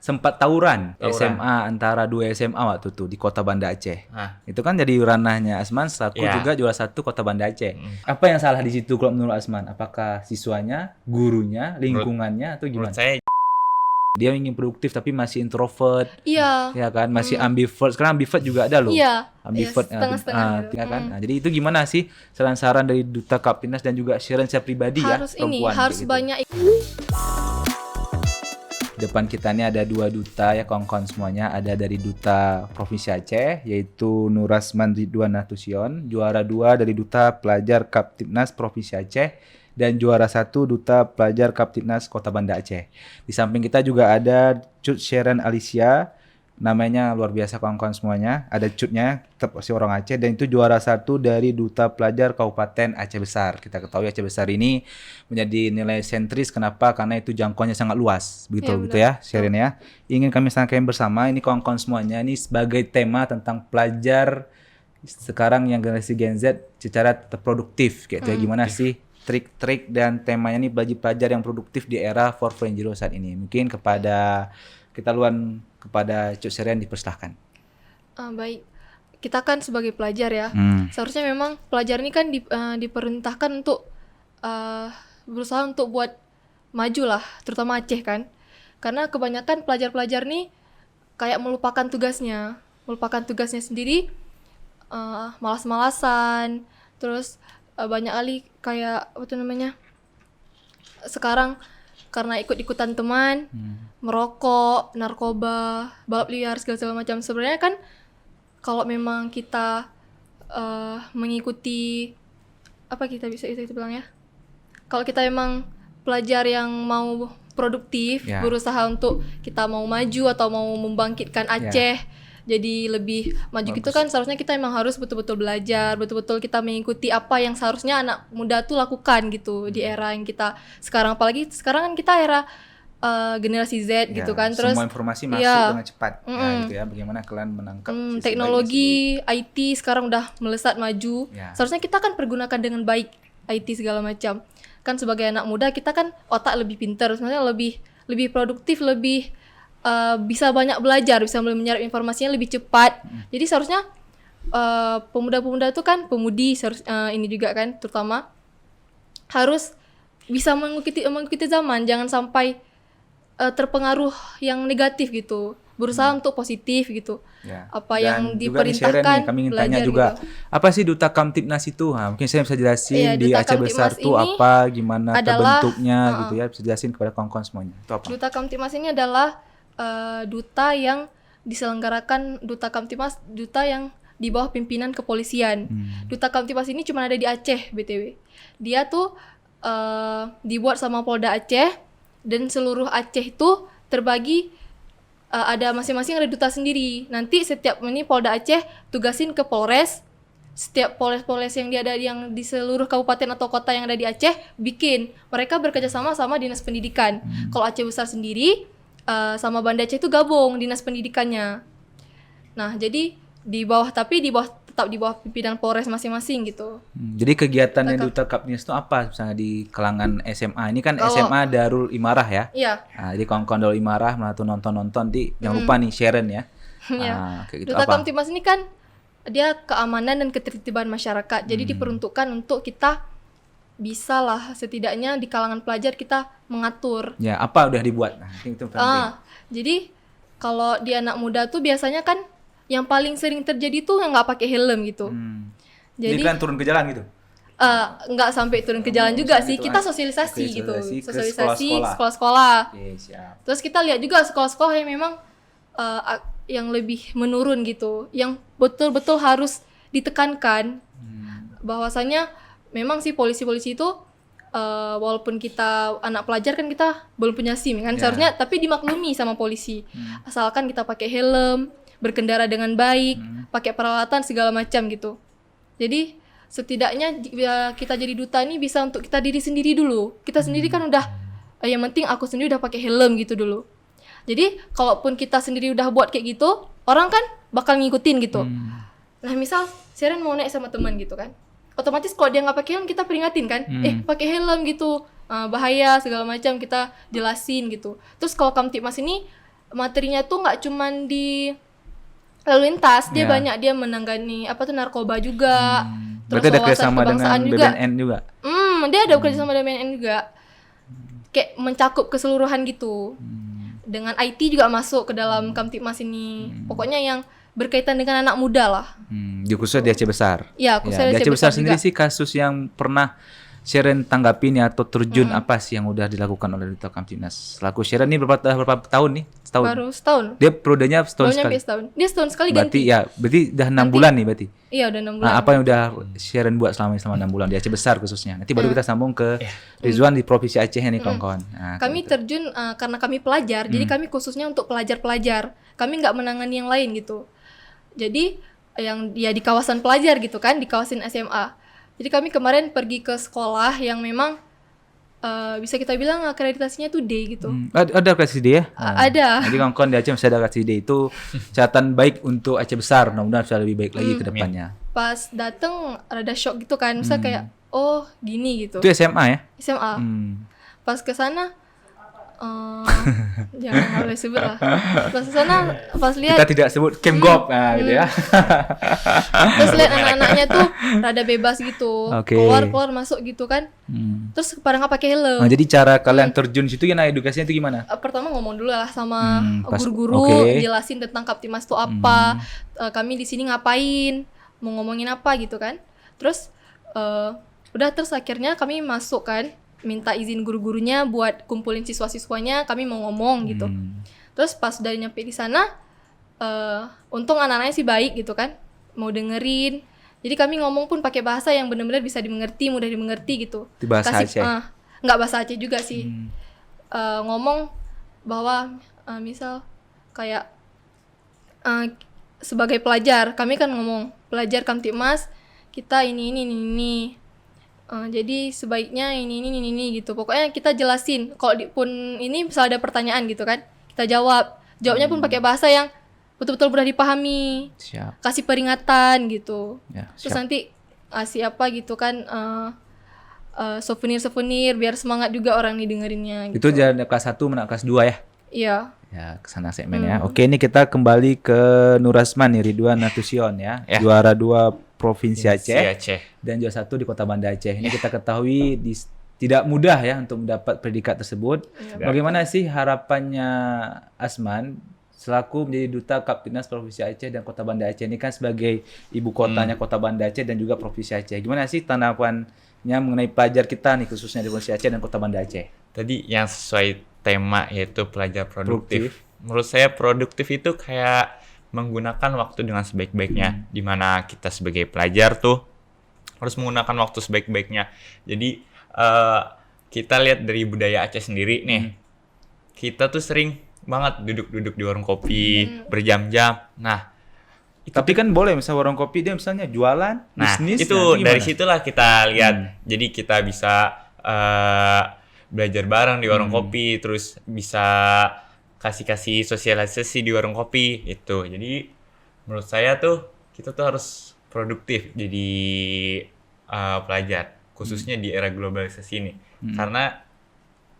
sempat tawuran SMA antara dua SMA waktu itu di Kota Banda Aceh. Itu kan jadi ranahnya Asman selaku juga juara satu Kota Banda Aceh. Apa yang salah di situ kalau menurut Asman? Apakah siswanya, gurunya, lingkungannya atau gimana? Menurut saya Dia ingin produktif tapi masih introvert. Iya. Ya kan, masih ambivert. Sekarang ambivert juga ada loh. Iya. Ambivert Setengah-setengah gitu. ya kan. Nah, jadi itu gimana sih saran-saran dari Duta Kaptimnas dan juga Sharon secara pribadi Harus ya perempuan harus kayak gitu. banyak. Depan kita ini ada dua duta ya kawan-kawan semuanya. Ada dari Duta Provinsi Aceh yaitu Nurasman Ridwan Nasution, juara 2 dari Duta Pelajar Kaptimnas Provinsi Aceh, dan juara 1 Duta Pelajar Kaptimnas Kota Banda Aceh. Di samping kita juga ada Cut Sharon Alicia, namanya luar biasa kawan-kawan semuanya. Ada Cutnya, tetap si orang Aceh, dan itu juara 1 dari Duta Pelajar Kabupaten Aceh Besar. Kita ketahui Aceh Besar ini menjadi nilai sentris. Kenapa? Karena itu jangkauannya sangat luas. Begitu ya, Sharon ya. Ingin kami sampaikan bersama ini kawan-kawan semuanya, ini sebagai tema tentang pelajar sekarang yang generasi Gen Z secara produktif. Kayak gimana sih trik-trik dan temanya nih bagi pelajar yang produktif di era 4.0 saat ini. Mungkin kepada Cuk Sharon dipersilahkan. Baik, kita kan sebagai pelajar ya, seharusnya memang pelajar ini kan diperintahkan untuk berusaha untuk buat maju lah, terutama Aceh kan. Karena kebanyakan pelajar-pelajar nih kayak melupakan tugasnya sendiri, malas-malasan, terus banyak kali kayak sekarang karena ikut-ikutan teman, merokok, narkoba, balap liar segala macam. Sebenarnya kan kalau memang kita mengikuti apa kita bisa itu bilang ya. Kalau kita memang pelajar yang mau produktif, berusaha untuk kita mau maju atau mau membangkitkan Aceh jadi lebih maju gitu kan, seharusnya kita memang harus betul-betul belajar, betul-betul kita mengikuti apa yang seharusnya anak muda tuh lakukan gitu di era yang kita sekarang. Apalagi sekarang kan kita era generasi Z gitu kan, terus semua informasi masuk dengan cepat. Gitu ya, bagaimana kalian menangkap teknologi IT sekarang udah melesat maju. Seharusnya kita kan pergunakan dengan baik IT segala macam. Kan sebagai anak muda kita kan otak lebih pintar, sebenarnya lebih produktif, lebih bisa banyak belajar, bisa menyerap informasinya lebih cepat. Jadi seharusnya pemuda-pemuda itu kan pemudi ini juga kan terutama harus bisa mengikuti zaman, jangan sampai terpengaruh yang negatif gitu. Berusaha untuk positif gitu. Apa yang diperintahkan nih, kami ingin tanya juga gitu. Apa sih Duta Kamtibnas itu? Mungkin saya bisa jelasin di Aceh Besar itu apa, gimana bentuknya gitu ya, bisa jelasin kepada kawan-kawan semuanya. Itu apa? Duta Kamtibnas ini adalah duta yang diselenggarakan, duta yang di bawah pimpinan kepolisian. Duta Kamtibnas ini cuma ada di Aceh BTW. Dia tuh dibuat sama Polda Aceh, dan seluruh Aceh itu terbagi ada masing-masing ada duta sendiri. Nanti setiap ini Polda Aceh tugasin ke Polres. Setiap polres yang ada yang di seluruh kabupaten atau kota yang ada di Aceh bikin. Mereka bekerja sama Dinas Pendidikan. Kalau Aceh Besar sendiri sama Banda Aceh itu gabung dinas pendidikannya. Nah, jadi tetap di bawah pimpinan Polres masing-masing gitu. Jadi kegiatannya Duta Kaptimnas itu apa? Misalnya di kalangan SMA. Ini kan SMA Darul Imarah ya? Iya. Nah, jadi kawan-kawan Darul Imarah nonton jangan lupa nih Sharon ya. Kayak gitu. Duta Kamtibnas ini kan dia keamanan dan ketertiban masyarakat. Jadi diperuntukkan untuk kita bisa lah setidaknya di kalangan pelajar kita mengatur. Ya, apa udah dibuat? Nah, itu penting. Jadi kalau di anak muda tuh biasanya kan yang paling sering terjadi tuh yang nggak pakai helm gitu. Jadi kan turun ke jalan gitu? Nggak sampai turun ke jalan juga sih. Kita sosialisasi gitu. Sosialisasi sekolah-sekolah. Siap. Terus kita lihat juga sekolah-sekolah yang memang yang lebih menurun gitu. Yang betul-betul harus ditekankan bahwasanya memang sih polisi-polisi itu walaupun kita anak pelajar kan kita belum punya SIM kan seharusnya, tapi dimaklumi sama polisi. Asalkan kita pakai helm, berkendara dengan baik, pakai peralatan segala macam gitu. Jadi setidaknya kita jadi duta ini bisa untuk kita diri sendiri dulu. Kita sendiri kan udah yang penting aku sendiri udah pakai helm gitu dulu. Jadi kalaupun kita sendiri udah buat kayak gitu, orang kan bakal ngikutin gitu. Nah misal Sharon mau naik sama teman gitu kan, otomatis kalau dia nggak pakai helm kita peringatin kan, pakai helm gitu, bahaya segala macam kita jelasin gitu. Terus kalau Kamtibmas ini materinya tuh nggak cuman di lalu lintas, dia Ya. banyak, dia menangani apa tuh narkoba juga, terus Berarti ada wawasan kerjasama dengan kebangsaan juga. BBNN juga. Dia ada kerjasama dengan BNN juga, kayak mencakup keseluruhan gitu. Dengan IT juga masuk ke dalam Kamtipmas ini. Pokoknya yang berkaitan dengan anak muda lah. Di khususnya di Aceh Besar. Ya, Ya, khususnya di Aceh Aceh Besar Besar sendiri juga. sih kasus yang pernah Sharon tanggapin ya atau terjun apa sih yang udah dilakukan oleh Duta Kamtipnas? Selaku Sharon ini berapa tahun nih? Setahun. Baru setahun. Dia periodenya setahun Baru nyampe sekali. setahun. Dia setahun sekali Berarti ganti. berarti udah 6 Ganti. bulan nih berarti. Iya, udah 6 bulan. Nah, apa yang udah Sharon buat selama 6 bulan di Aceh Besar khususnya. Nanti baru kita sambung ke Rizwan di Provinsi Aceh nih kawan-kawan. Nah, Kami terjun karena kami pelajar, jadi kami khususnya untuk pelajar-pelajar. Kami nggak menangani yang lain gitu. Jadi yang ya di kawasan pelajar gitu kan, di kawasan SMA. Jadi kami kemarin pergi ke sekolah yang memang bisa kita bilang akreditasinya tuh D gitu. ada KCD ya? Ada. Jadi kawan-kawan di Aceh masih ada KCD itu catatan baik untuk Aceh Besar. Mudah-mudahan bisa lebih baik lagi ke depannya. Pas dateng rada shock gitu kan, misalnya kayak oh gini gitu. Itu SMA ya? SMA. Hmm. Pas ke sana jangan nggak boleh sebut lah. Pas ke sana pas lihat Kita tidak sebut Kemgop gitu ya. terus lihat anak-anaknya tuh rada bebas gitu, Oke. keluar masuk gitu kan, terus pada nggak pakai helm. Nah, jadi cara kalian terjun situ ya, nah edukasinya itu gimana? Pertama ngomong dulu lah sama Pas- guru-guru, oke. jelasin tentang Kamtipmas itu apa, kami di sini ngapain, mau ngomongin apa gitu kan. Terus udah, terus akhirnya kami masuk kan, minta izin guru-gurunya buat kumpulin siswa-siswanya, kami mau ngomong gitu. Terus pas udah nyampe di sana, untung anak-anaknya sih baik gitu kan, mau dengerin. Jadi kami ngomong pun pakai bahasa yang benar-benar bisa dimengerti, mudah dimengerti gitu. Di bahasa Aceh? Nggak bahasa Aceh juga sih. Ngomong bahwa misal kayak sebagai pelajar, kami kan ngomong pelajar Kamtipmas, kita ini. Jadi sebaiknya ini gitu. Pokoknya kita jelasin. Kalau pun ini misal ada pertanyaan gitu kan, kita jawabnya pun pakai bahasa yang betul-betul mudah dipahami. Siap. Kasih peringatan gitu. Ya, Terus siap. nanti kasih apa gitu kan, souvenir biar semangat juga orang nih dengerinnya gitu. Itu jalan kelas 1 menak kelas 2 ya? Iya. Ya, kesana segmen ya. Oke, ini kita kembali ke Nurasman nih, Ridwan Nasution ya. Juara 2 Provinsi Aceh. Dan juara 1 di Kota Banda Aceh. Ini kita ketahui tidak mudah ya untuk mendapat predikat tersebut. Bagaimana sih harapannya Asman selaku menjadi Duta Kamtipnas Provinsi Aceh dan Kota Banda Aceh ini kan sebagai ibu kotanya Kota Banda Aceh dan juga Provinsi Aceh. Gimana sih tanggapannya mengenai pelajar kita nih khususnya di Provinsi Aceh dan Kota Banda Aceh? Tadi yang sesuai tema yaitu pelajar produktif. Menurut saya produktif itu kayak menggunakan waktu dengan sebaik-baiknya. Dimana kita sebagai pelajar tuh harus menggunakan waktu sebaik-baiknya. Jadi kita lihat dari budaya Aceh sendiri nih. Kita tuh sering banget duduk-duduk di warung kopi berjam-jam. Nah, Tapi kan boleh misalnya warung kopi dia misalnya jualan, bisnis. itu nah, dari gimana? situlah kita lihat. Jadi kita bisa belajar bareng di warung kopi, terus bisa kasih sosialisasi di warung kopi itu. Jadi menurut saya tuh kita tuh harus produktif jadi pelajar, khususnya di era globalisasi ini. Karena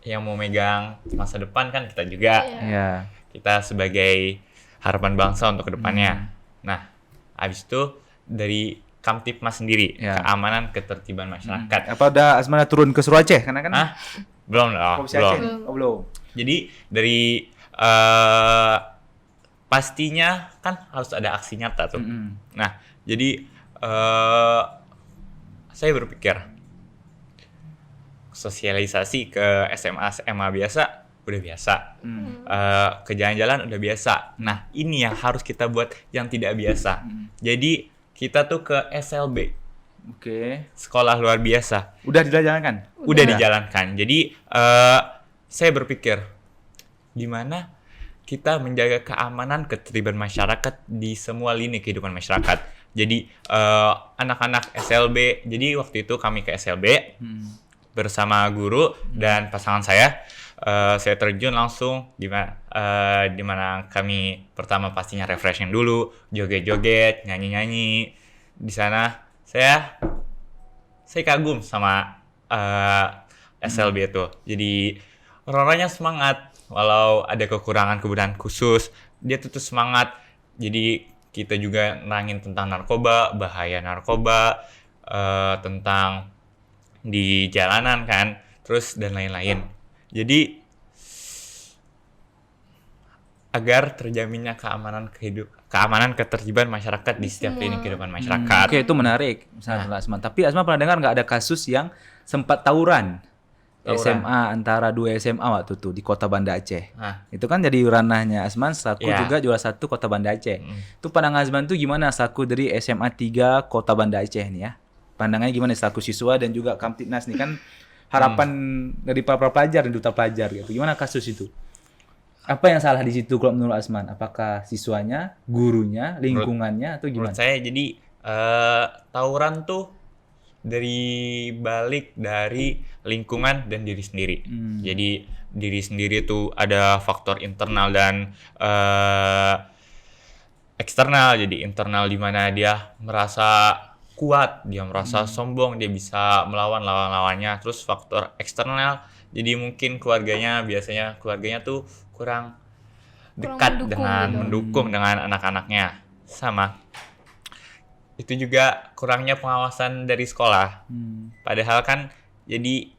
yang mau megang masa depan kan kita juga. Ya. Kita sebagai harapan bangsa untuk kedepannya. Nah, habis itu dari Kamtipmas sendiri, Ya. keamanan ketertiban masyarakat. Apa udah Asmana turun ke Suruh Aceh? Karena kan Belum dong, Provinsi belum. Aceh nih. Oh, belum. Jadi dari pastinya kan harus ada aksi nyata tuh. Nah, jadi saya berpikir sosialisasi ke SMA biasa udah biasa. Ke jalan-jalan udah biasa. Nah, ini yang harus kita buat yang tidak biasa. Jadi kita tuh ke SLB, Oke. sekolah luar biasa. Udah dijalankan? Udah dijalankan. Jadi saya berpikir gimana kita menjaga keamanan ketertiban masyarakat di semua lini kehidupan masyarakat. Jadi anak-anak SLB, jadi waktu itu kami ke SLB bersama guru dan pasangan saya terjun langsung di mana kami pertama pastinya refreshing dulu, joget-joget, nyanyi-nyanyi. Di sana saya kagum sama SLB itu. Jadi orang-orangnya semangat, walau ada kekurangan khusus, dia tuh semangat. Jadi kita juga nerangin tentang narkoba, bahaya narkoba, tentang di jalanan kan, terus dan lain-lain. Jadi agar terjaminnya keamanan ketertiban masyarakat di setiap lini kehidupan masyarakat. Oke, itu menarik misalnya Asman. Tapi Asman pernah dengar nggak ada kasus yang sempat tawuran SMA antara dua SMA waktu itu di Kota Banda Aceh. Nah, Itu kan jadi ranahnya Asman selaku Ya. juga juara 1 Kota Banda Aceh. Itu pandangan Asman tuh gimana selaku dari SMA 3 Kota Banda Aceh nih ya? Pandangannya gimana selaku siswa dan juga Kamtibnas nih kan harapan dari para pelajar dan duta pelajar gitu. Gimana kasus itu? Apa yang salah di situ kalau menurut Asman? Apakah siswanya, gurunya, lingkungannya atau gimana? menurut saya jadi tawuran tuh dari balik dari lingkungan dan diri sendiri. Jadi diri sendiri tuh ada faktor internal dan eksternal. Jadi internal di mana dia merasa kuat, dia merasa sombong, dia bisa melawan lawan-lawannya. Terus faktor eksternal, jadi mungkin biasanya keluarganya tuh kurang dekat mendukung dengan anak-anaknya. Sama itu juga kurangnya pengawasan dari sekolah. Padahal kan jadi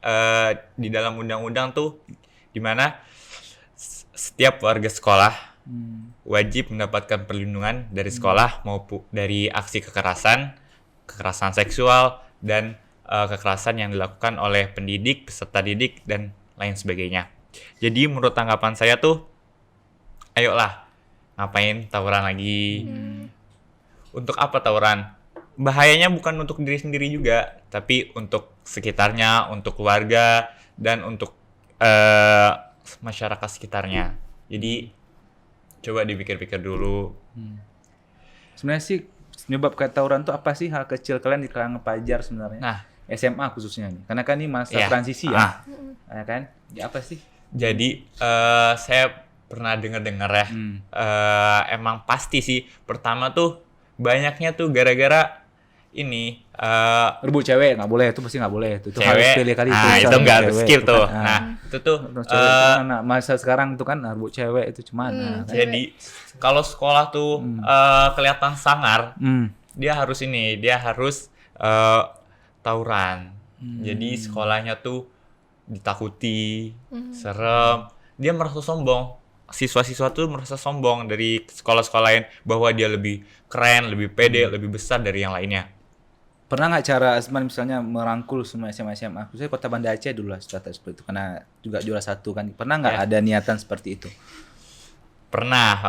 di dalam undang-undang tuh dimana setiap warga sekolah wajib mendapatkan perlindungan dari sekolah maupun dari aksi kekerasan seksual dan kekerasan yang dilakukan oleh pendidik, peserta didik dan lain sebagainya. Jadi menurut tanggapan saya tuh, ayolah ngapain tawuran lagi? Untuk apa tawuran? Bahayanya bukan untuk diri sendiri juga, tapi untuk sekitarnya, untuk keluarga, dan untuk masyarakat sekitarnya. Jadi coba dipikir-pikir dulu. Sebenarnya sih penyebab tawuran tuh apa sih hal kecil kalian di kalangan pelajar sebenarnya? Nah, SMA khususnya nih. Karena kan ini masa Iya. transisi ya. Ya kan? Ya apa sih? jadi saya pernah dengar ya, emang pasti sih. Pertama tuh banyaknya tuh gara-gara ini Rebut cewek nggak boleh, itu pasti nggak boleh. Itu harus cewek. pilih kali Nah, itu cara nggak rebut cewek, skill itu tuh. kan. Nah, itu tuh Rebut cewek itu kan anak masa sekarang tuh kan rebut cewek itu cuman. Kan? jadi kalau sekolah tuh kelihatan sangar, dia harus tawuran. Jadi sekolahnya tuh ditakuti, serem. Dia merasa sombong. Siswa-siswa tuh merasa sombong dari sekolah-sekolah lain bahwa dia lebih keren, lebih pede, lebih besar dari yang lainnya. Pernah nggak cara Asman misalnya merangkul semua SMA? Khususnya Kota Banda Aceh dulu lah seperti itu. Karena juga juara 1 kan. Pernah nggak ada niatan seperti itu? Pernah.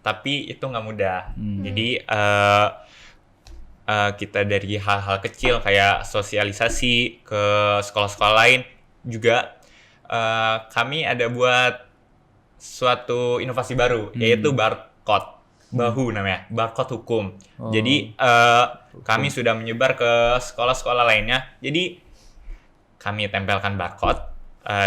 Tapi itu nggak mudah. Jadi kita dari hal-hal kecil kayak sosialisasi ke sekolah-sekolah lain juga kami ada buat suatu inovasi baru yaitu barcode bahu namanya, barcode hukum. Jadi kami sudah menyebar ke sekolah-sekolah lainnya. Jadi kami tempelkan barcode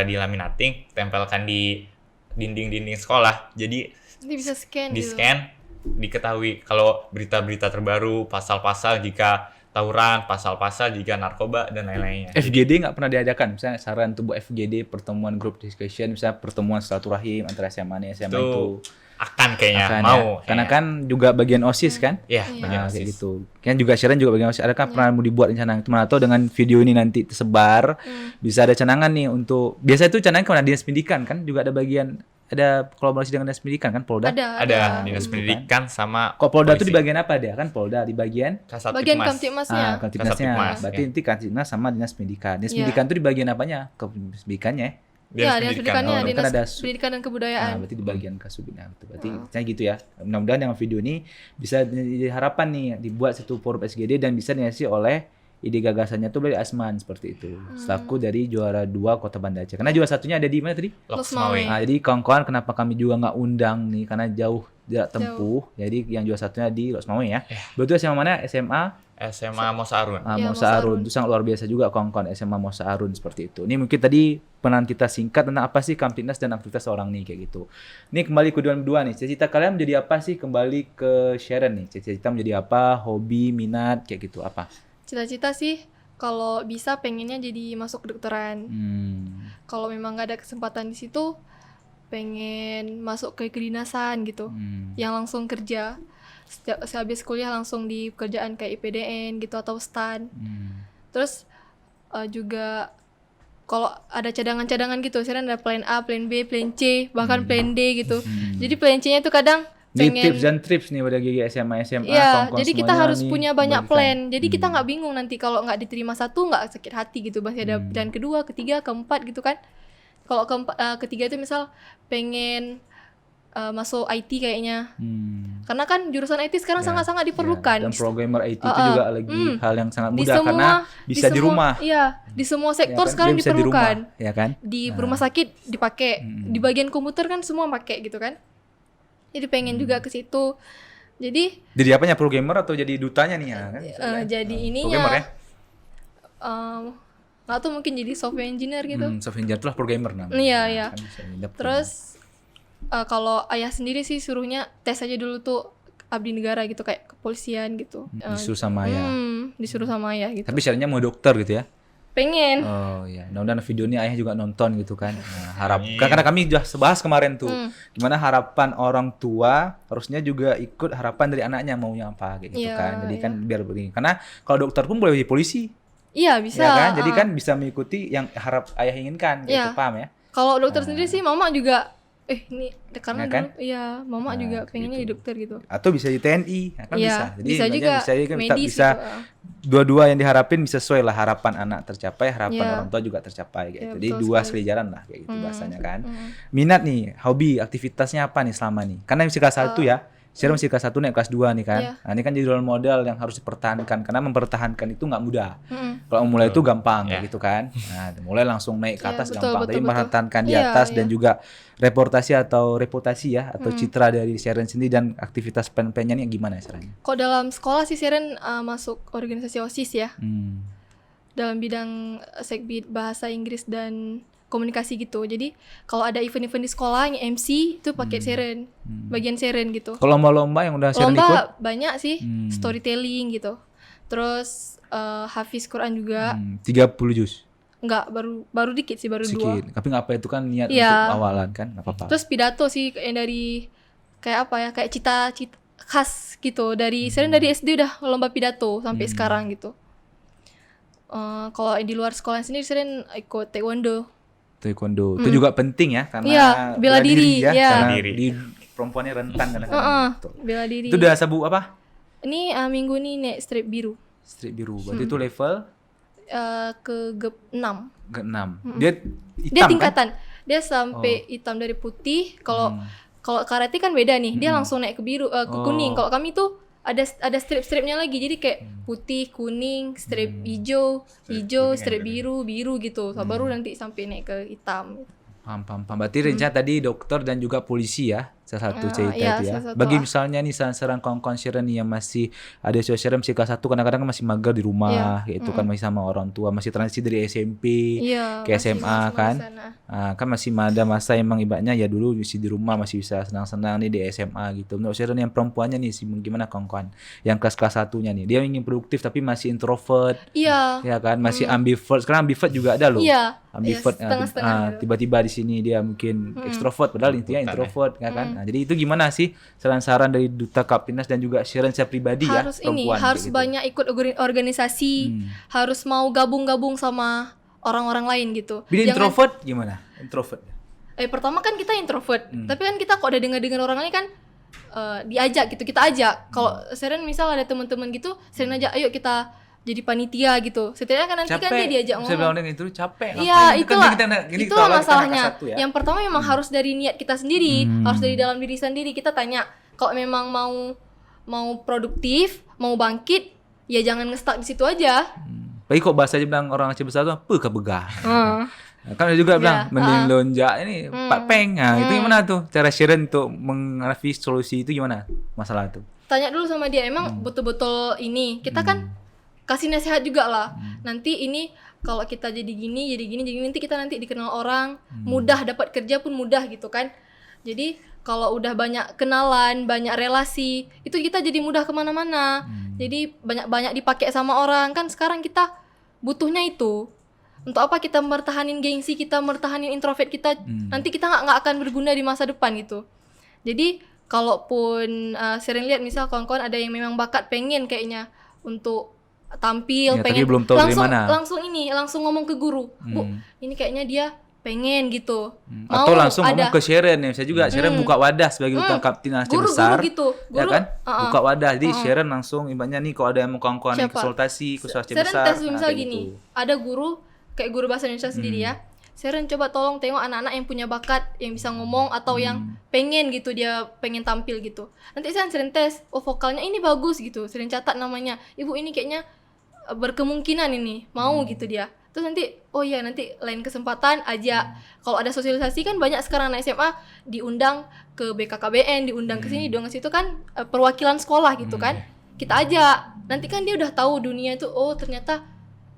di laminating, tempelkan di dinding-dinding sekolah. Jadi Nanti bisa scan di gitu. scan, diketahui kalau berita-berita terbaru, pasal-pasal jika tawuran, pasal-pasal jika narkoba dan lain-lainnya. FGD nggak pernah diadakan? Misalnya saran untuk buat FGD, pertemuan group discussion, misalnya pertemuan silaturahim antara SMA nih, SMA itu. Akan kayaknya Akan mau. ya. Karena kan juga bagian OSIS kan? ya, Iya. bagian Nah, kayak OSIS. gitu. Kan juga Sharon juga bagian OSIS. Adakah pernah mau dibuat rencana? Itu mana tahu dengan video ini nanti tersebar, bisa ada canangan nih untuk biasa itu canangan kepada dinas pendidikan kan juga ada bagian ada kolaborasi dengan dinas pendidikan kan Polda. Ada dinas Gitu pendidikan sama Kok Polda itu polisi. di bagian apa dia? Kan Polda di bagian Bagian Kamtibmasnya. Kamtibnasnya. Kasatipmas, Berarti ya. nanti Kamtibnas sama dinas pendidikan. Dinas Iya. pendidikan itu di bagian apanya? Ke pendidikannya. Ya, dinas pendidikannya, Oh, kan dinas ada pendidikan dan kebudayaan. Berarti di bagian Kasubina. Berarti saya gitu ya. Mudah-mudahan dengan video ini bisa jadi harapan nih dibuat satu forum SGD dan bisa diisi oleh ide gagasannya tuh dari Asman seperti itu. Selaku dari juara 2 Kota Banda Aceh. Karena juara satunya ada di mana tadi? Los Mawe. Nah, jadi kawan-kawan kenapa kami juga nggak undang nih karena jauh jarak tempuh. Jadi yang juara satunya di Los Mawe ya. Betul SMA mana? SMA Mosa Arun. Ya, Mosa Mosa Arun. Arun. Itu sangat luar biasa juga kawan-kawan SMA Mosa Arun seperti itu. Ini mungkin tadi penan kita singkat tentang apa sih Kamtibnas dan aktivitas seorang nih kayak gitu. Ini kembali ke dua nih. Cita-cita kalian menjadi apa sih? Kembali ke Sharon nih. Cita-cita menjadi apa? Hobi, minat kayak gitu apa? Cita-cita sih kalau bisa pengennya jadi masuk kedokteran. Kalau memang nggak ada kesempatan di situ, pengen masuk ke kedinasan gitu, yang langsung kerja. Sehabis kuliah langsung di pekerjaan kayak IPDN gitu atau stan. Terus juga kalau ada cadangan-cadangan gitu, saya ada plan A, plan B, plan C, bahkan plan D gitu. Jadi plan C-nya tuh kadang Ini pengen tips dan trips nih udah gigi SMA iya, kongkong jadi kita semuanya harus nih, punya banyak bagikan. plan. Jadi kita nggak bingung nanti kalau nggak diterima satu nggak sakit hati gitu. Masih ada plan kedua, ketiga, keempat gitu kan. Kalau ketiga itu misal pengen masuk IT kayaknya. Karena kan jurusan IT sekarang sangat-sangat diperlukan. Dan programmer IT itu juga lagi hal yang sangat Di mudah karena bisa di rumah. Iya, di semua Ya kan? sektor sekarang Dia bisa di rumah, diperlukan. ya kan? Di rumah sakit dipakai, di bagian komputer kan semua pakai gitu kan. Jadi pengen juga ke situ. Jadi Jadi apanya, programmer atau jadi dutanya nih ya kan? jadi Programmer ya? nggak tuh mungkin jadi software engineer gitu. Software engineer itulah programmer namanya. Iya, iya. Kan bisa dapet. Terus kalau ayah sendiri sih suruhnya tes aja dulu tuh abdi negara gitu kayak kepolisian gitu. disuruh sama ayah. Disuruh sama ayah gitu. Tapi syaratnya mau dokter gitu ya? Pengen. Oh iya, mudah-mudahan video ini ayah juga nonton gitu kan. Nah, karena kami sudah bahas kemarin tuh, gimana harapan orang tua harusnya juga ikut harapan dari anaknya maunya apa kayak gitu Iya, kan. Jadi kan biar begini. Karena kalau dokter pun boleh jadi polisi, Iya bisa. ya kan? Jadi kan bisa mengikuti yang harap ayah inginkan, gitu, Iya. paham ya? Kalau dokter sendiri sih mama juga ini karena Ya kan? dulu iya mama juga pengennya jadi dokter gitu. Atau bisa di TNI, ya kan Iya, bisa. Jadi bisa banyak juga bisa, kan medis bisa gitu. dua-dua yang diharapin bisa sesuai lah, harapan anak tercapai, harapan Iya. orang tua juga tercapai kayak Iya, gitu. Jadi betul dua sekali. sekalijaran lah kayak gitu bahasanya kan. Minat nih, hobi, aktivitasnya apa nih selama nih? Karena masih kelas 1 ya. Sekarang masih kelas 1 naik kelas 2 nih kan. Iya. Nah, ini kan jadi role model yang harus dipertahankan karena mempertahankan itu nggak mudah. Mm-mm. Kalau mulai itu gampang Ya. kayak gitu kan. Nah, mulai langsung naik ke Iya, atas betul, gampang, betul, tapi betul. mempertahankan di Iya, atas iya. dan juga reputasi ya atau citra dari Sharon sendiri dan aktivitas pen-pennya nih gimana caranya? Kok dalam sekolah sih Seren masuk organisasi OSIS ya. Dalam bidang segbid bahasa Inggris dan komunikasi gitu. Jadi kalau ada event-event di sekolah yang MC itu pakai Seren. Bagian Seren gitu. Kalau lomba-lomba yang udah Sharon ikut? Lomba banyak sih, storytelling gitu. Terus hafiz Quran juga. 30 juz. Enggak, baru dikit sih, baru 2. Sedikit. Tapi nggak apa itu kan niat Iya. untuk awalan kan, nggak apa-apa. Terus pidato sih yang dari kayak apa ya, kayak cita-cita khas gitu. Sering dari SD udah lomba pidato sampai sekarang gitu. Kalau di luar sekolah sendiri sering ikut taekwondo. Taekwondo itu juga penting ya karena Iya, bela diri, ya, iya. karena Bela diri. di perempuannya rentan kadang-kadang. Betul. Bela diri. Itu udah sabu apa? Ini minggu ini naik strip biru Strip biru. Berarti itu level ke 6. ke-6. Dia hitam Dia kan? tingkatan. Dia sampai hitam dari putih. Kalau karate kan beda nih. Dia langsung naik ke biru ke kuning. Kalau kami tuh ada strip-stripnya lagi. Jadi kayak putih, kuning, strip hijau, strip biru, biru gitu. So, baru nanti sampai naik ke hitam. Paham. Berarti rencana tadi dokter dan juga polisi ya, salah satu cerita iya, itu ya. salah satu Bagi lah. misalnya nih saran kawan-kawan Sharon nih yang masih ada Sharon masih kelas 1 kadang-kadang kan masih mager di rumah, Iya. gitu kan masih sama orang tua, masih transisi dari SMP Iya. ke masih SMA sama-sama kan. di sana. Kan masih ada masa emang ibaratnya ya dulu masih di rumah masih bisa senang-senang nih di SMA gitu. Menurut Sharon yang perempuannya nih sih gimana kawan-kawan yang kelas-kelas satunya nih, dia ingin produktif tapi masih introvert, Iya. ya kan, masih ambivert. Sekarang ambivert juga ada loh. Iya. Ambivert, Iya, setengah-setengah gitu. tiba-tiba di sini dia mungkin ekstrovert padahal intinya introvert, ya kan. Nah, jadi itu gimana sih saran-saran dari Duta Kaptinas dan juga Sharon secara pribadi Harus ya perempuan harus kayak gitu. banyak ikut organisasi, harus mau gabung-gabung sama orang-orang lain gitu. Bila Jangan- introvert gimana? Introvert. pertama kan kita introvert, tapi kan kita kok udah dengar-dengar orang lain kan diajak gitu, kita ajak. Kalau Seren misal ada teman-teman gitu, Seren ajak, ayo kita jadi panitia gitu. Setidaknya kan nanti kan dia diajak Saya bilang ngomong. dengan itu capek. Iya, ngapain? Kan itulah. kita ini Itulah kalau kita masalahnya. angka 1 ya. Yang pertama memang harus dari niat kita sendiri, harus dari dalam diri sendiri. Kita tanya, kalau memang mau produktif, mau bangkit, ya jangan nge-stuck di situ aja. Bagi kok bahasa aja bilang orang Aceh besar tuh apa kebegah. Nah, kan ada juga bilang mending lonjak ini Pak Peng. Nah, itu gimana tuh cara Sharon untuk menghadapi solusi itu gimana masalah itu? Tanya dulu sama dia, emang betul-betul ini. Kita kan kasih nasihat juga lah. Nanti ini kalau kita jadi gini nanti kita nanti dikenal orang, mudah dapat kerja pun mudah gitu kan. Jadi kalau udah banyak kenalan, banyak relasi, itu kita jadi mudah kemana-mana. Jadi banyak-banyak dipakai sama orang kan. Sekarang kita butuhnya itu. Untuk apa kita mertahanin gengsi kita, mertahanin introvert kita, nanti kita nggak akan berguna di masa depan gitu. Jadi kalaupun sering lihat misal kawan-kawan ada yang memang bakat pengen kayaknya untuk tampil, Ya, tapi pengen belum tahu dari langsung mana. langsung ngomong ke guru, Bu, ini kayaknya dia pengen gitu. Mau Atau langsung ada ngomong ke Sharon ya, bisa juga Sharon buka wadah sebagai duta Kapten Aceh guru besar. gitu. Ya Guru kan? Buka wadah. Jadi Sharon langsung ibaratnya nih kalau ada yang mau kawan-kawan yang Siapa? konsultasi ke Aceh Sharon besar. tes nah, misal kayak gini, gitu. ada guru kayak guru bahasa Indonesia sendiri ya. Sharon coba tolong tengok anak-anak yang punya bakat, yang bisa ngomong atau yang pengen gitu, dia pengen tampil gitu. Nanti Sharon tes, oh vokalnya ini bagus gitu. Sharon catat namanya. Ibu ini kayaknya berkemungkinan ini mau gitu dia. Terus nanti oh iya nanti lain kesempatan aja. Kalau ada sosialisasi kan banyak sekarang anak SMA diundang ke BKKBN, diundang ke sini, diundang ke situ kan perwakilan sekolah gitu kan. Kita ajak. Nanti kan dia udah tahu dunia itu oh ternyata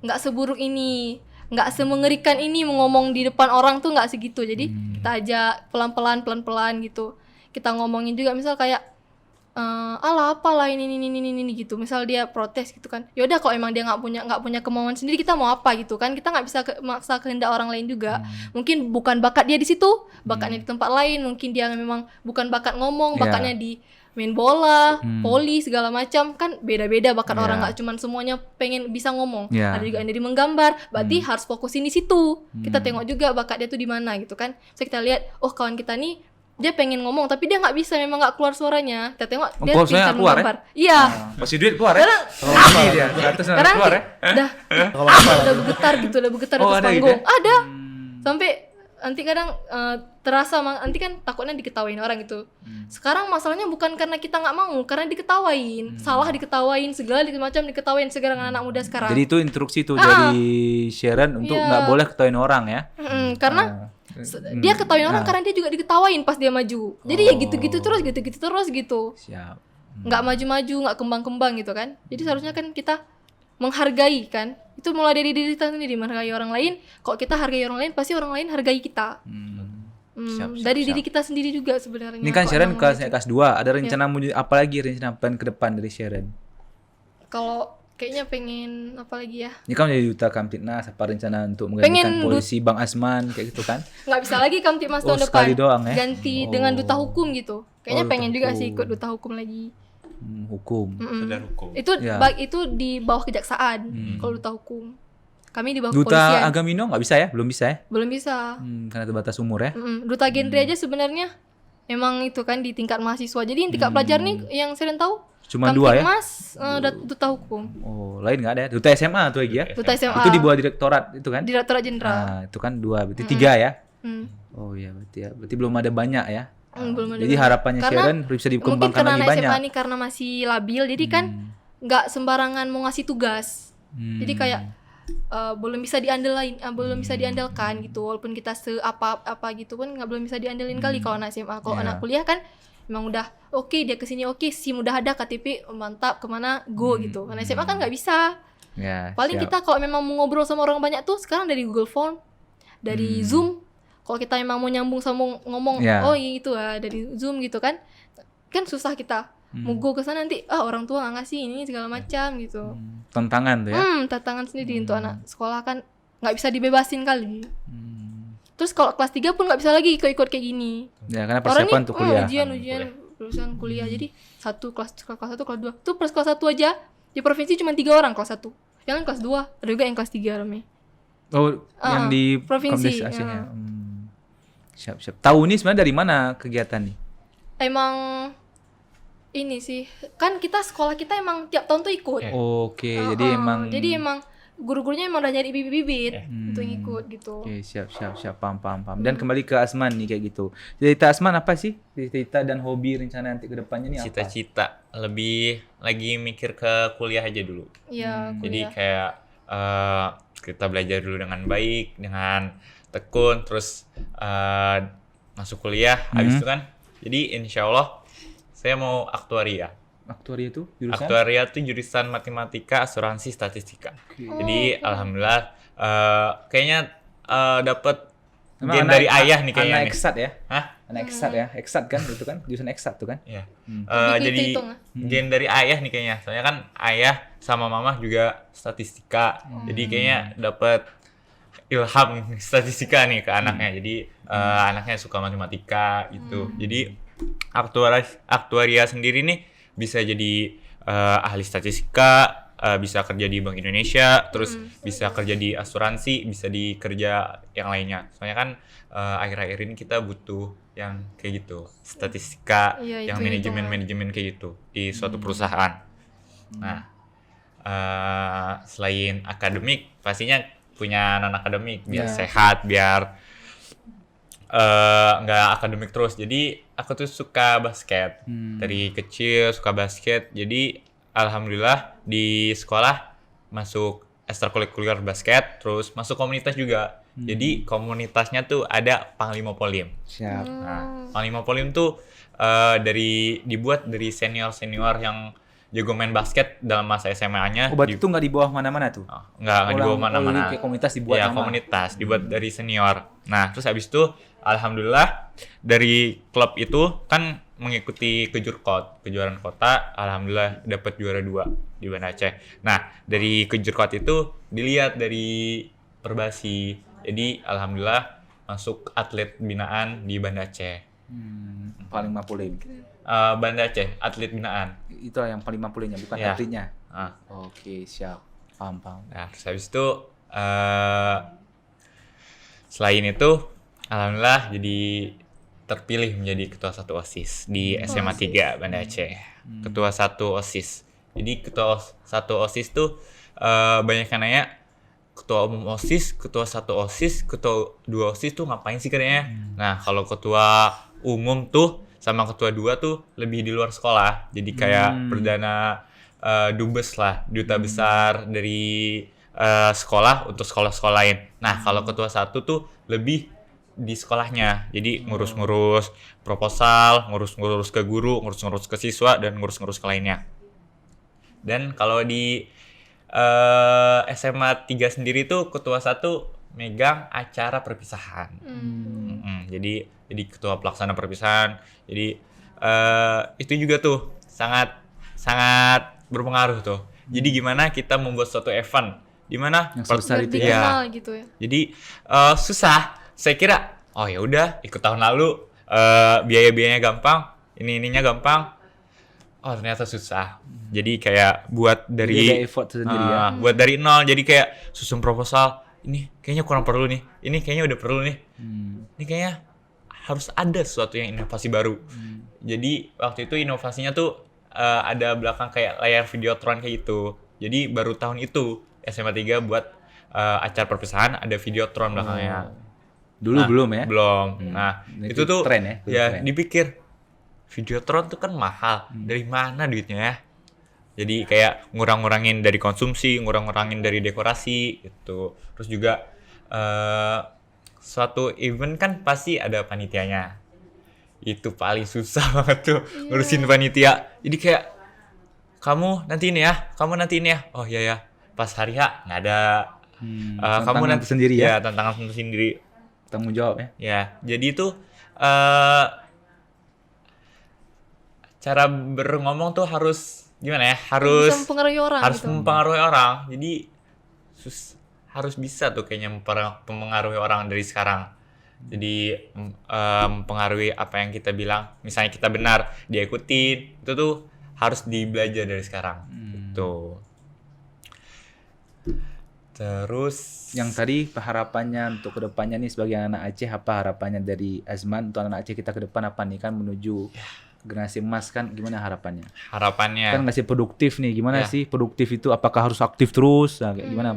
nggak seburuk ini, nggak semengerikan ini ngomong di depan orang tuh nggak segitu. Jadi kita ajak pelan-pelan gitu. Kita ngomongin juga misal kayak alah apalah ini gitu. Misal dia protes gitu kan. Ya udah kalau emang dia nggak punya kemauan sendiri, kita mau apa gitu kan. Kita nggak bisa maksa kehendak orang lain juga. Mungkin bukan bakat dia di situ, bakatnya di tempat lain. Mungkin dia memang bukan bakat ngomong, bakatnya di main bola, voli segala macam. Kan beda-beda bakat orang, nggak cuman semuanya pengen bisa ngomong. Ada juga yang dari menggambar. Berarti harus fokusin di situ. Kita tengok juga bakat dia tuh di mana gitu kan. So kita lihat, oh kawan kita nih dia pengen ngomong tapi dia nggak bisa, memang nggak keluar suaranya. Kita tengok dia pintar menggambar. Iya. Masih duit keluar ya? Sekarang dia 100 Sekarang keluar ya? udah bergetar gitu, udah bergetar di atas ada gitu panggung. ya? Ada. Sampai nanti kadang terasa nanti kan takutnya diketawain orang gitu. Sekarang masalahnya bukan karena kita nggak mau, karena diketawain, salah diketawain, segala macam diketawain sekarang anak muda sekarang. Jadi itu instruksi tuh dari Sharon untuk nggak boleh ketawain orang ya? Karena dia ketawain orang karena dia juga diketawain pas dia maju. Jadi ya gitu-gitu terus gitu. Siap. Nggak maju-maju, nggak kembang-kembang gitu kan. Jadi seharusnya kan kita menghargai kan. Itu mulai dari diri kita sendiri, menghargai orang lain. Kalau kita hargai orang lain, pasti orang lain hargai kita. Dari diri kita sendiri juga sebenarnya. Ini kan Kalau Sharon emang kelas 2. Ada rencana apa lagi, rencana plan ke depan dari Sharon? kalau kayaknya pengen apa lagi ya? Ini kan menjadi duta Kamtibnas, apa rencana untuk menggantikan posisi Bang Asman kayak gitu kan? Nggak bisa lagi Kamtibmas tahun depan. Sekali doang ya? Ganti dengan duta hukum gitu. Kayaknya duta pengen juga hukum. sih ikut duta hukum lagi. Hukum. Sadar hukum. Itu Ya. itu di bawah kejaksaan kalau duta hukum. Kami di bawah Duta kepolisian. Agamino nggak bisa ya? Belum bisa ya? Belum bisa. Karena terbatas umur ya? Duta genre aja sebenarnya emang itu kan di tingkat mahasiswa. Jadi yang tingkat pelajar nih yang sering tahu Cuma 2 ya? Kamtibmas, duta hukum, Oh, lain nggak ada ya? Duta SMA tuh lagi ya? duta SMA, Itu di bawah direktorat itu kan? Direktorat Jenderal. Nah, itu kan 2, berarti 3 ya? Hmm. Oh iya, berarti ya. Berarti belum ada banyak ya? Belum ada Jadi banyak. harapannya Karena Sharon bisa mungkin dikembangkan karena lagi anak banyak. SMA nih karena masih labil, jadi kan nggak sembarangan mau ngasih tugas. Jadi kayak belum bisa diandalkan gitu, walaupun kita apa gitu pun belum bisa diandalin kali kalau anak SMA. Kalau anak kuliah kan memang udah oke, dia kesini SIM udah ada, KTP mantap, kemana go gitu. Anak SMA kan nggak bisa. Ya, Paling siap. kita kalau memang mau ngobrol sama orang banyak tuh sekarang dari Google Form, dari Zoom. Kalau kita memang mau nyambung sama ngomong, Ya. oh itu dari Zoom gitu kan susah kita. Mau go ke sana nanti orang tua nggak ngasih ini segala macam gitu. Tantangan tuh ya? Tantangan sendiri untuk anak sekolah kan nggak bisa dibebasin kali. Terus kalau kelas 3 pun nggak bisa lagi ikut kayak gini. Ya, karena Orang persiapan nih untuk kuliah. ujian kuliah. Jadi kelas 1, kelas 2. Tuh pas kelas 1 aja di provinsi cuma 3 orang kelas 1. Yang lain kelas 2, ada juga yang kelas 3 ramai. Oh, yang di provinsi, Komdes Aceh ya. Siap. Tahu nih sebenarnya dari mana kegiatan nih? Emang ini sih, kan sekolah kita emang tiap tahun tuh ikut. Oke, jadi emang guru-gurunya emang udah nyari bibit-bibit untuk ngikut gitu. Oke, siap. Paham. Dan kembali ke Asman nih kayak gitu. Cita Asman apa sih? Cita dan hobi rencana nanti ke depannya nih apa? Cita-cita lebih lagi mikir ke kuliah aja dulu. Iya, Jadi kuliah. kayak kita belajar dulu dengan baik, dengan tekun, terus masuk kuliah. Habis itu kan, jadi insya Allah saya mau aktuaria. Aktuaria itu jurusan? Aktuaria itu jurusan matematika, asuransi, statistika. Jadi alhamdulillah kayaknya dapat Emang gen dari ayah nih kayaknya anak nih. eksat ya? Hah? Anak eksat ya? Eksat kan itu kan? Jurusan eksat tuh kan? Iya. Lebih Jadi hitung-hitung, gen dari ayah nih kayaknya. Soalnya kan ayah sama mama juga statistika. Jadi kayaknya dapat ilham statistika nih ke anaknya. Jadi anaknya suka matematika gitu. Jadi aktuaria sendiri nih bisa jadi ahli statistika, bisa kerja di Bank Indonesia, terus bisa kerja di asuransi, bisa di kerja yang lainnya. Soalnya kan akhir-akhir ini kita butuh yang kayak gitu, statistika, Iya, yang hitung-hitungan. manajemen kayak gitu di suatu perusahaan. Nah, selain akademik, pastinya punya non akademik biar Ya. sehat, biar nggak akademik terus. Jadi aku tuh suka basket dari kecil, suka basket. Jadi alhamdulillah di sekolah masuk ekstrakurikuler basket, terus masuk komunitas juga. Jadi komunitasnya tuh ada Panglima Polim. Siap. Nah, Panglima Polim tuh dibuat dari senior yang jago main basket dalam masa SMA-nya. Oh, berarti itu nggak di bawah mana-mana tuh? Nggak di bawah mana-mana. Kayak komunitas dibuat Ya, nama. komunitas dibuat dari senior. Nah, terus habis itu alhamdulillah dari klub itu kan mengikuti kejuaraan kota, alhamdulillah dapat juara 2 di Banda Aceh. Nah, dari kejurkot itu dilihat dari Perbasi. Jadi alhamdulillah masuk atlet binaan di Banda Aceh. Paling mapulim. Banda Aceh, atlet binaan. Itu yang paling mapulimnya, bukan Ya. atletnya. Ah. Oke, siap. Paham. Nah, terus habis itu selain itu alhamdulillah jadi terpilih menjadi ketua 1 OSIS di SMA 3 Banda Aceh. Ketua 1 OSIS. Jadi ketua 1 OSIS tuh banyak yang nanya, ketua umum OSIS, ketua 1 OSIS, ketua 2 OSIS tuh ngapain sih katanya? Nah, kalau ketua umum tuh sama ketua 2 tuh lebih di luar sekolah. Jadi kayak perdana dubes lah, duta besar dari sekolah untuk sekolah-sekolah lain. Nah, kalau ketua 1 tuh lebih di sekolahnya. Jadi ngurus-ngurus proposal, ngurus-ngurus ke guru, ngurus-ngurus ke siswa, dan ngurus-ngurus ke lainnya. Dan kalau di SMA 3 sendiri tuh ketua 1 megang acara perpisahan. Jadi ketua pelaksana perpisahan. Jadi itu juga tuh sangat berpengaruh tuh. Jadi gimana kita membuat suatu event di mana Yang sebesar Biar itu ya. dikenal gitu ya. jadi susah. Saya kira oh ya udah ikut tahun lalu biaya-biayanya gampang, ininya gampang. Oh ternyata susah. Jadi kayak buat Jadi dari ada effort sendiri ya. buat dari nol. Jadi kayak susun proposal. Ini kayaknya kurang perlu nih. Ini kayaknya udah perlu nih. Ini kayaknya harus ada sesuatu yang inovasi baru. Jadi waktu itu inovasinya tuh ada belakang kayak layar videotron kayak gitu. Jadi baru tahun itu SMA 3 buat acara perpisahan ada videotron belakangnya. Dulu Nah, belum ya? Belum. Nah, Itu itu tuh tren ya, dulu ya tren. dipikir videotron tuh kan mahal. Dari mana duitnya ya? Jadi kayak ngurang-ngurangin dari konsumsi, ngurang-ngurangin dari dekorasi gitu. Terus juga suatu event kan pasti ada panitianya. Itu paling susah banget tuh ngurusin panitia. Jadi kayak kamu nanti ini ya, kamu nanti ini ya. Oh iya ya. Pas hari H nggak ada. Kamu Tantangan nanti sendiri ya? Ya, tantangan sendiri. Tanggung jawab ya. Ya, jadi itu cara berngomong tuh harus gimana ya? Harus Bisa mempengaruhi orang harus gitu. mempengaruhi orang. Jadi harus bisa tuh kayaknya mempengaruhi orang dari sekarang. Jadi mempengaruhi apa yang kita bilang. Misalnya kita benar, dia ikutin. Itu tuh harus dibelajar dari sekarang. Gitu. Terus Yang tadi harapannya untuk kedepannya nih sebagai anak Aceh, apa harapannya dari Azman untuk anak Aceh kita ke depan apa nih kan menuju generasi emas kan, gimana harapannya? harapannya Kan ngasih produktif nih, gimana Ya. sih produktif itu? Apakah harus aktif terus? Nah, kayak gimana?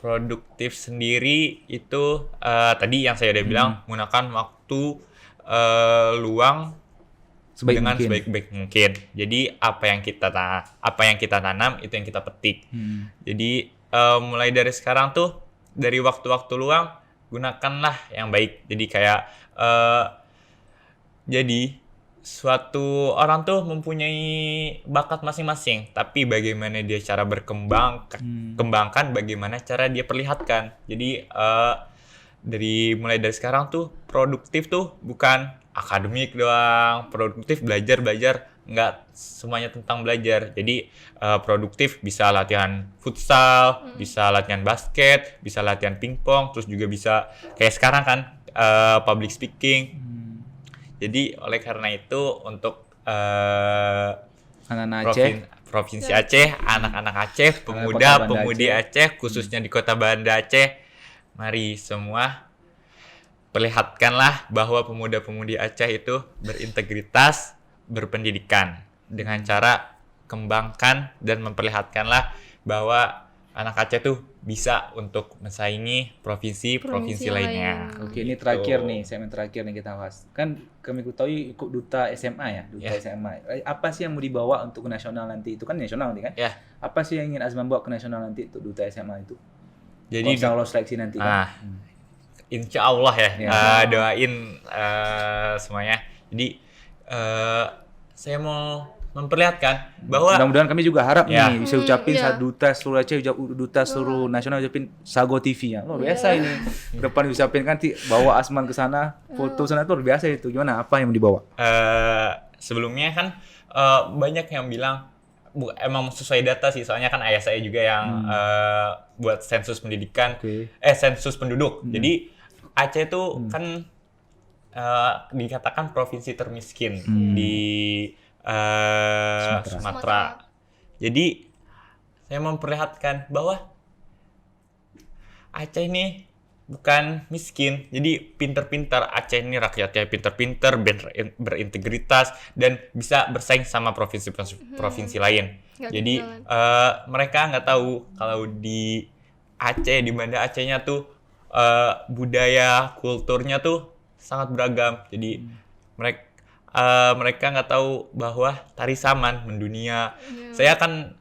produktif sendiri itu tadi yang saya udah bilang menggunakan waktu luang Sebaik dengan mungkin. sebaik-baik mungkin. Jadi apa yang kita tanam itu yang kita petik. Jadi mulai dari sekarang tuh dari waktu-waktu luang gunakanlah yang baik. Jadi kayak jadi suatu orang tuh mempunyai bakat masing-masing, tapi bagaimana dia cara kembangkan, bagaimana cara dia perlihatkan. Jadi mulai dari sekarang tuh produktif tuh bukan akademik doang, produktif belajar, nggak semuanya tentang belajar. Jadi produktif bisa latihan futsal, bisa latihan basket, bisa latihan pingpong, terus juga bisa kayak sekarang kan public speaking. Jadi oleh karena itu untuk Anak-anak Aceh. Provinsi Aceh, anak-anak Aceh, pemuda-pemudi Aceh, khususnya di Kota Banda Aceh, mari semua perlihatkanlah bahwa pemuda-pemudi Aceh itu berintegritas, berpendidikan dengan cara kembangkan dan memperlihatkanlah bahwa anak Aceh tuh bisa untuk mensaingi provinsi-provinsi lainnya. Oke, ini terakhir nih, segmen terakhir nih kita bahas. Kan kami ketahui ikut duta SMA ya, duta SMA. Apa sih yang mau dibawa untuk ke nasional nanti? Itu kan nasional nanti kan? Ya. Apa sih yang ingin Azman bawa ke nasional nanti untuk duta SMA itu? Jadi kalau lolos seleksi nanti kan? Insya Allah ya, doain semuanya. Jadi saya mau memperlihatkan bahwa mudah-mudahan kami juga harap nih bisa ucapin iya. duta seluruh Aceh, duta seluruh nasional ucapin Sago TV ya. Luar biasa ini. Ke depan ucapin kan bawa Azman ke sana, foto sana tuh luar biasa itu. Gimana? Apa yang mau dibawa? Sebelumnya kan banyak yang bilang emang sesuai data sih, soalnya kan ayah saya juga yang buat sensus pendidikan, sensus penduduk. Jadi Aceh itu kan dikatakan provinsi termiskin di Sumatera. Jadi saya memperlihatkan bahwa Aceh ini bukan miskin, jadi pinter-pinter. Aceh ini rakyatnya pinter-pinter, berintegritas, dan bisa bersaing sama provinsi lain. Jadi mereka nggak tahu kalau di Aceh, di Banda Acehnya tuh budaya, kulturnya tuh sangat beragam. Jadi mereka nggak tahu bahwa tari saman mendunia. Saya akan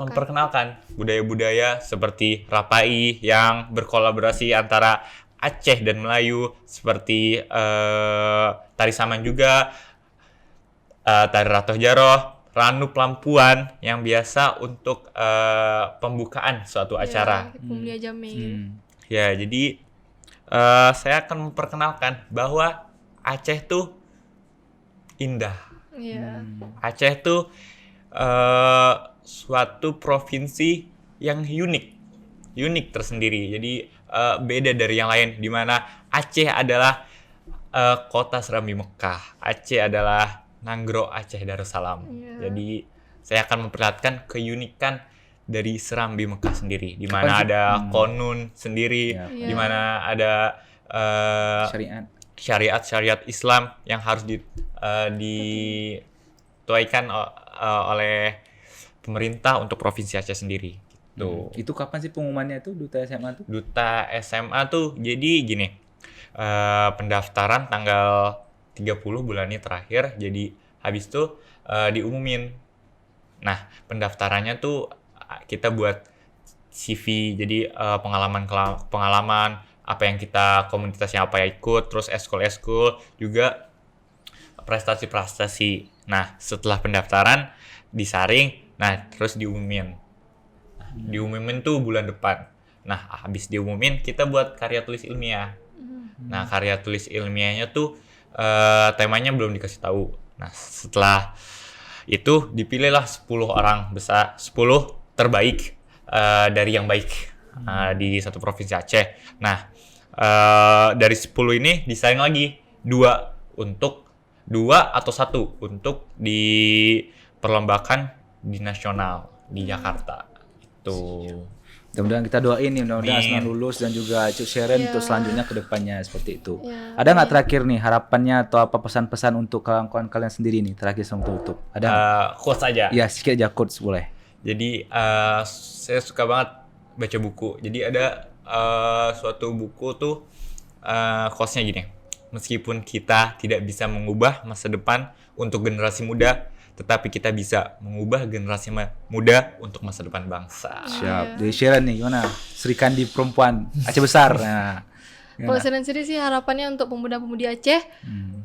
memperkenalkan budaya-budaya seperti Rapai yang berkolaborasi antara Aceh dan Melayu, seperti tari saman juga, tari ratoh jaroh, ranu pelampuan yang biasa untuk pembukaan suatu acara. Ya, jadi saya akan memperkenalkan bahwa Aceh tuh indah. Aceh tuh suatu provinsi yang unik tersendiri. Jadi beda dari yang lain, di mana Aceh adalah kota Serambi Mekah. Aceh adalah Nanggro Aceh Darussalam. Jadi saya akan memperlihatkan keunikan dari Serambi Mekah sendiri, di mana ada konun sendiri, di mana ada syariat Islam yang harus dituaikan oleh pemerintah untuk provinsi Aceh sendiri. Gitu. Itu kapan sih pengumumannya itu duta SMA tuh? Duta SMA tuh jadi gini, pendaftaran tanggal 30 bulan ini terakhir, jadi habis itu diumumin. Nah, pendaftarannya tuh kita buat CV, jadi pengalaman apa yang kita, komunitasnya apa yang ikut, terus eskul juga prestasi. Nah, setelah pendaftaran disaring, nah terus diumumin. Diumumin tuh bulan depan. Nah, habis diumumin kita buat karya tulis ilmiah. Nah, karya tulis ilmiahnya tuh temanya belum dikasih tahu. Nah, setelah itu dipilihlah 10 orang besar, 10 terbaik dari yang baik di satu provinsi Aceh. Nah, dari 10 ini disaring lagi 2 atau 1 untuk diperlombakan di nasional di Jakarta. Itu. Mudah-mudahan kita doain nih, mudah-mudahan Azman lulus dan juga Cuk Sharon untuk selanjutnya ke depannya seperti itu. Ada nggak terakhir nih harapannya atau apa pesan-pesan untuk kawan-kawan kalian sendiri nih terakhir sebelum tutup? Ada? Quotes aja. Ya, sedikit aja quotes boleh. Jadi saya suka banget baca buku. Jadi ada suatu buku tuh quotesnya gini. Meskipun kita tidak bisa mengubah masa depan untuk generasi muda, tetapi kita bisa mengubah generasi muda untuk masa depan bangsa. Siap. Dari Sharon nih gimana? Sri Kandi perempuan Aceh besar. Nah, kalau Sharon sendiri sih harapannya untuk pemuda-pemudi Aceh,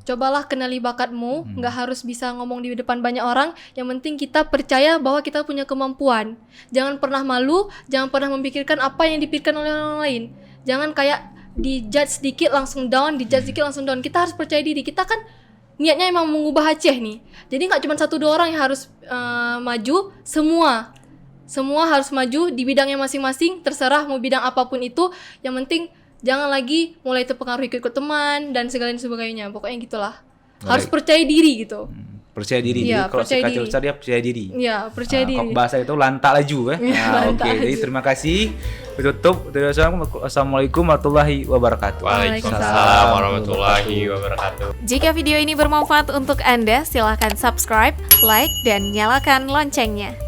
cobalah kenali bakatmu. Nggak harus bisa ngomong di depan banyak orang. Yang penting kita percaya bahwa kita punya kemampuan. Jangan pernah malu, jangan pernah memikirkan apa yang dipikirkan oleh orang lain. Jangan kayak dijudge sedikit langsung down, dijudge sedikit langsung down. Kita harus percaya diri. Kita kan niatnya emang mengubah Aceh nih. Jadi nggak cuma 1-2 orang yang harus maju, semua harus maju di bidangnya masing-masing. Terserah mau bidang apapun itu. Yang penting jangan lagi mulai terpengaruh ikut teman dan segala sebagainya. Pokoknya gitulah. Harus percaya diri gitu. Percaya diri. Iya, Jadi kalau percaya si Kak diri. Celsa dia percaya diri. Iya, percaya diri. Kalau bahasa itu lantak laju Iya, Nah, lantak oke. Jadi laju. terima kasih. Tutup. Assalamualaikum warahmatullahi wabarakatuh. Waalaikumsalam warahmatullahi wabarakatuh. Jika video ini bermanfaat untuk Anda, silakan subscribe, like, dan nyalakan loncengnya.